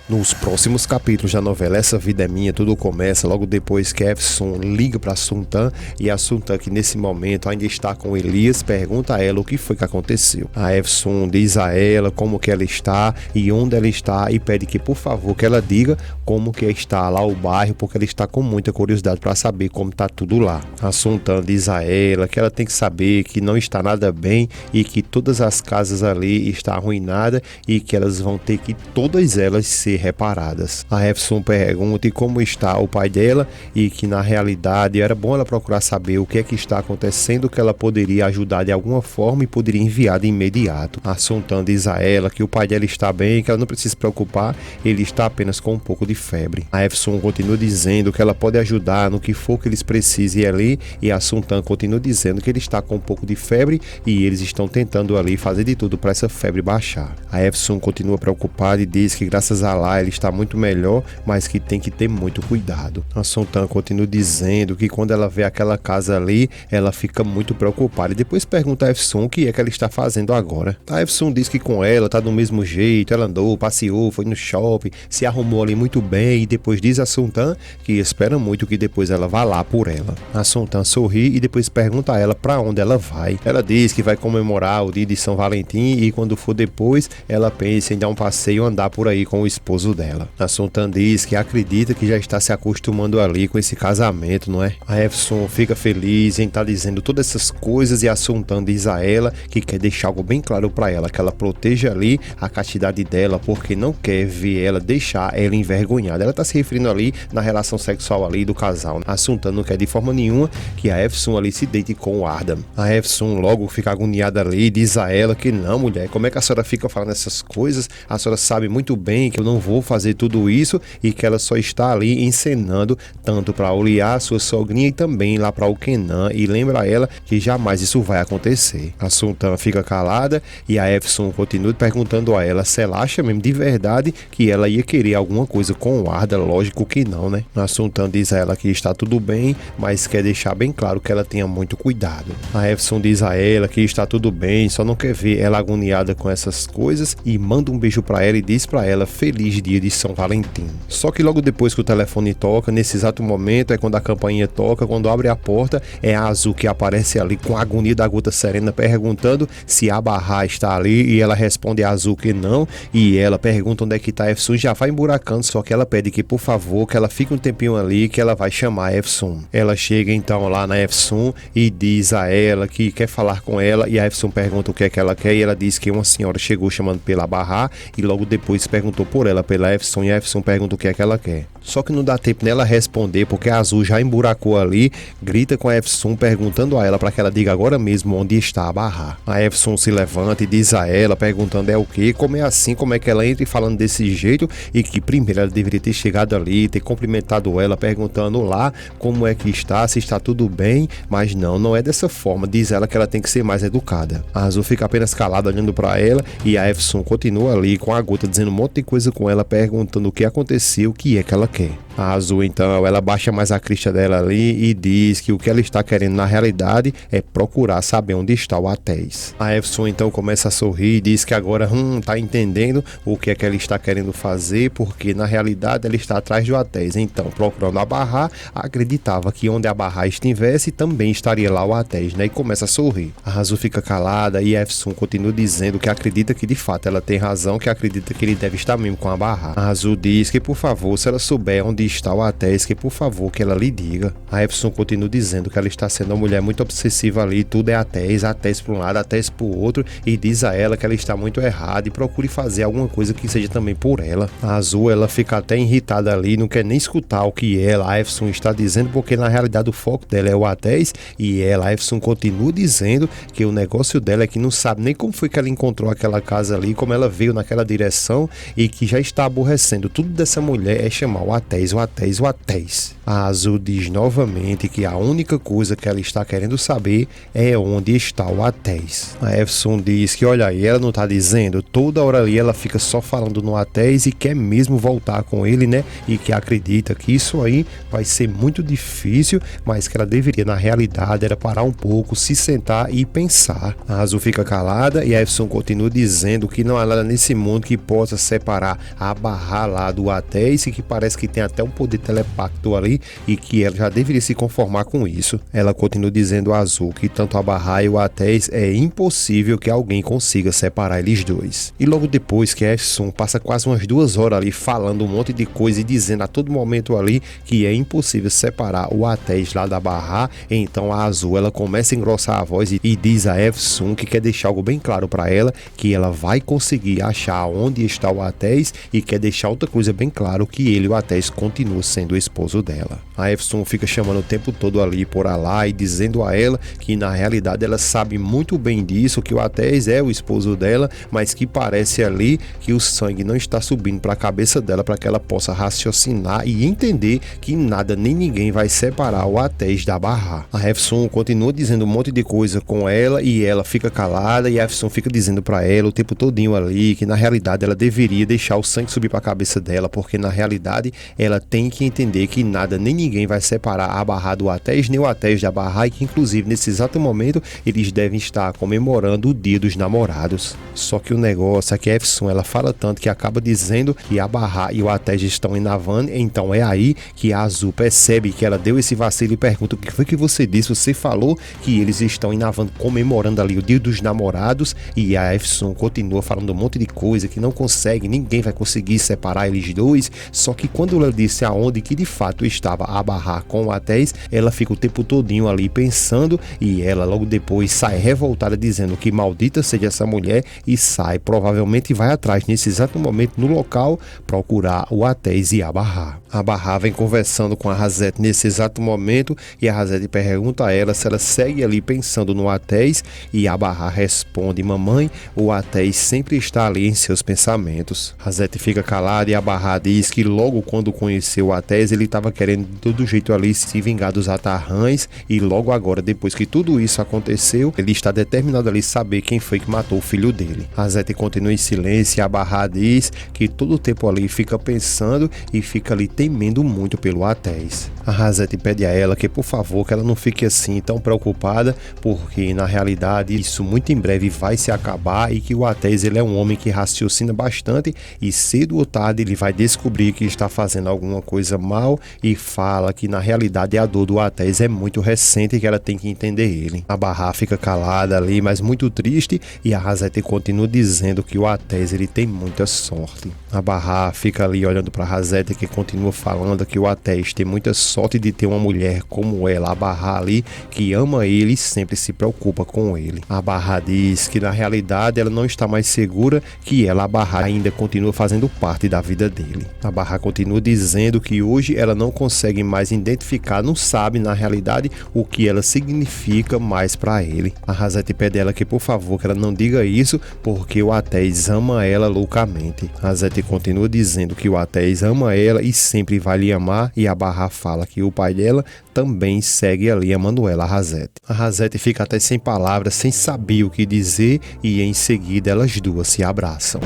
Nos próximos capítulos da novela Essa Vida é Minha, tudo começa logo depois que Efson liga para Sultan e a Sultan, que nesse momento ainda está com Elias, pergunta a ela o que foi que aconteceu. A Efson diz a ela como que ela está e onde ela está e pede que por favor que ela diga como que está lá o bairro, porque ela está com muita curiosidade para saber como está tudo lá. A Sultan diz a ela que ela tem que saber que não está nada bem e que todas as casas ali estão arruinadas e que elas vão ter que todas elas ser reparadas. A Efson pergunta como está o pai dela e que na realidade era bom ela procurar saber o que é que está acontecendo, que ela poderia ajudar de alguma forma e poderia enviar de imediato. A Sultan diz a ela que o pai dela está bem, que ela não precisa se preocupar, ele está apenas com um pouco de febre. A Efson continua dizendo que ela pode ajudar no que for que eles precisem ali e a Sultan continua dizendo que ele está com um pouco de febre e eles estão tentando ali fazer de tudo para essa febre baixar. A Efson continua preocupada e diz que graças a Allah ele está muito melhor, mas que tem que ter muito cuidado. A Sultan continua dizendo que quando ela vê aquela casa ali, ela fica muito preocupada e depois pergunta a Efson o que é que ela está fazendo agora. A Efson diz que com ela tá do mesmo jeito, ela andou, passeou, foi no shopping, se arrumou ali muito bem e depois diz a Sultan que espera muito que depois ela vá lá por ela. A Sultan sorri e depois pergunta a ela para onde ela vai. Ela diz que vai comemorar o dia de São Valentim e quando for depois, ela pensa em dar um passeio e andar por aí com o esposo dela. A Sultan diz que acredita que já está se acostumando ali com esse casamento, não é? A Efson fica feliz em estar dizendo todas essas coisas e a Sultan diz a ela que quer deixar algo bem claro para ela, que ela proteja ali a castidade dela porque não quer ver ela deixar ela envergonhada. Ela está se referindo ali na relação sexual ali do casal. A Sultan não quer de forma nenhuma que a Efson ali se deite com o Ardham. A Efson logo fica agoniada ali e diz a ela que não, mulher, como é que a senhora fica falando essas coisas? A senhora sabe muito bem que eu não vou fazer tudo isso e que ela só está ali encenando tanto para olhar sua sogrinha e também lá para o Kenan e lembra a ela que jamais isso vai acontecer. A Sultan fica calada e a Efson continua perguntando a ela se ela acha mesmo de verdade que ela ia querer alguma coisa com o Ardham. Lógico que não, né? A Sultan diz a ela que está tudo bem, mas quer deixar bem claro que ela tenha muito cuidado. A Efson diz a ela que está tudo bem, só não quer ver ela agoniada com essas coisas e manda um beijo para ela e diz para ela feliz dia de São Valentim. Só que logo depois que o telefone toca, nesse exato momento é quando a campainha toca, quando abre a porta, é a Azul que aparece ali com a agonia da gota serena perguntando se a Barra está ali e ela responde a Azul que não e ela pergunta onde é que tá a Efson, já vai emburacando, só que ela pede que por favor que ela fique um tempinho ali que ela vai chamar a Efson. Ela chega então lá na Efson e diz a ela que quer falar com ela e a Efson pergunta o que é que ela quer e ela diz que uma senhora chegou chamando pela Barra e logo depois perguntou por ela pela Efson e a Efson pergunta o que é que ela quer. Só que não dá tempo nela responder porque a Azul já emburacou ali, grita com a Efson perguntando a ela para que ela diga agora mesmo onde está a Barra. A Efson se levanta e diz a ela perguntando é o que, como é assim, como é que ela entra e falando desse jeito e que primeiro ela deveria ter chegado ali, ter cumprimentado ela perguntando lá como é que está, se está tudo bem, mas não é dessa forma, diz ela que ela tem que ser mais educada. A Azul fica apenas calada olhando para ela e a Efson continua ali com a gota dizendo um monte de coisa com ela, perguntando o que aconteceu, o que é que ela quer. A Azul então, ela baixa mais a crista dela ali e diz que o que ela está querendo na realidade é procurar saber onde está o Atés. A Efson então começa a sorrir e diz que agora tá entendendo o que é que ela está querendo fazer, porque na realidade ela está atrás do Atés. Então, procurando a Barra, acreditava que onde a Barra estivesse também estaria lá o Atés, né? E começa a sorrir. A Azul fica calada e a Efson continua dizendo que acredita que de fato ela tem razão, que acredita que ele deve estar mesmo com a Barra. A Azul diz que por favor, se ela souber onde está o Atés, que por favor que ela lhe diga. A Efson continua dizendo que ela está sendo uma mulher muito obsessiva ali, tudo é Atés para um lado, Atés para o outro e diz a ela que ela está muito errada e procure fazer alguma coisa que seja também por ela. A Azul, ela fica até irritada ali, não quer nem escutar o que ela, a Efson, está dizendo, porque na realidade o foco dela é o Atés e ela, a Efson, continua dizendo que o negócio dela é que não sabe nem como foi que ela encontrou aquela casa ali, como ela veio naquela direção e que já está aborrecendo. Tudo dessa mulher é chamar o Atés, o Atés, o Atés. A Azul diz novamente que a única coisa que ela está querendo saber é onde está o Atés. A Efson diz que olha aí, ela não está dizendo, toda hora ali ela fica só falando no Atés e quer mesmo voltar com ele, né? E que acredita que isso aí vai ser muito difícil, mas que ela deveria na realidade era parar um pouco, se sentar e pensar. A Azul fica calada e a Efson continua dizendo que não há nada nesse mundo que possa separar a barrar lá do Atéis, que parece que tem até um poder telepático ali e que ela já deveria se conformar com isso. Ela continua dizendo a Azul que tanto a Barra e o Atéis é impossível que alguém consiga separar eles dois. E logo depois que a Efsun passa quase umas 2 horas ali falando um monte de coisa e dizendo a todo momento ali que é impossível separar o Atéis lá da Barra, então a Azul ela começa a engrossar a voz e diz a Efsun que quer deixar algo bem claro para ela, que ela vai conseguir achar onde está o Atéis e quer deixar outra coisa bem claro, que ele, o Atéis, continua sendo o esposo dela. A Efsun fica chamando o tempo todo ali por Alá e dizendo a ela que na realidade ela sabe muito bem disso, que o Atéis é o esposo dela, mas que parece ali que o sangue não está subindo para a cabeça dela para que ela possa raciocinar e entender que nada nem ninguém vai separar o Atéis da Barra. A Efsun continua dizendo um monte de coisa com ela e ela fica calada, e a Efsun fica dizendo para ela o tempo todinho ali que na realidade ela deveria deixar o sangue subir para a cabeça dela, porque na realidade ela tem que entender que nada nem ninguém vai separar a Barra do Atéis, nem o Atéis da Barra, e que inclusive nesse exato momento eles devem estar comemorando o Dia dos Namorados. Só que o negócio é que a Efsun ela fala tanto que acaba dizendo que a Barra e o Atéis estão em Navan, então é aí que a Azul percebe que ela deu esse vacilo e pergunta: o que foi que você disse? Você falou que eles estão em Navan comemorando ali o Dia dos Namorados, e a Efsun continua falando um monte de coisa que não consegue, ninguém vai conseguir separar eles dois. Só que quando ela disse aonde que de fato estava a Barra com o Atéis, ela fica o tempo todinho ali pensando, e ela logo depois sai revoltada dizendo que maldita seja essa mulher, e sai, provavelmente vai atrás nesse exato momento no local procurar o Atéis e a Barra. A Barra vem conversando com a Razete nesse exato momento e a Razete pergunta a ela se ela segue ali pensando no Atéis, e a Barra responde: mamãe, o Atéis sempre está ali em seus pensamentos. Razete fica calada e a Barra diz que logo quando conheceu o Atéis ele estava querendo de todo jeito ali se vingar dos Atarrãs, e logo agora, depois que tudo isso aconteceu, ele está determinado ali saber quem foi que matou o filho dele. Razete continua em silêncio e a Barra diz que todo o tempo ali fica pensando e fica ali temendo muito pelo Atéis. A Razete pede a ela que por favor que ela não fique assim tão preocupada, porque na realidade isso muito em breve vai se acabar, e que o Atéis ele é um homem que raciocina bastante e cedo ou tarde ele vai descobrir que está fazendo alguma coisa mal, e fala que na realidade a dor do Atéis é muito recente e que ela tem que entender ele. A Barra fica calada ali, mas muito triste, e a Razete continua dizendo que o Atéis ele tem muita sorte. A Barra fica ali olhando para a Razete, que continua falando que o Atéis tem muita sorte de ter uma mulher como ela, a Barra ali, que ama ele e sempre se preocupa com ele. A Barra diz que na realidade ela não está mais segura que ela, a Barra, ainda continua fazendo parte da vida dele. A Barra continua dizendo que hoje ela não consegue mais identificar, não sabe na realidade o que ela significa mais para ele. A Razete pede a ela que por favor que ela não diga isso, porque o Atéis ama ela loucamente. A Razete continua dizendo que o Atéis ama ela e sempre vai lhe amar, e a Barra fala que o pai dela também segue ali amando ela, a Razete. A Razete fica até sem palavras, sem saber o que dizer, e em seguida elas duas se abraçam.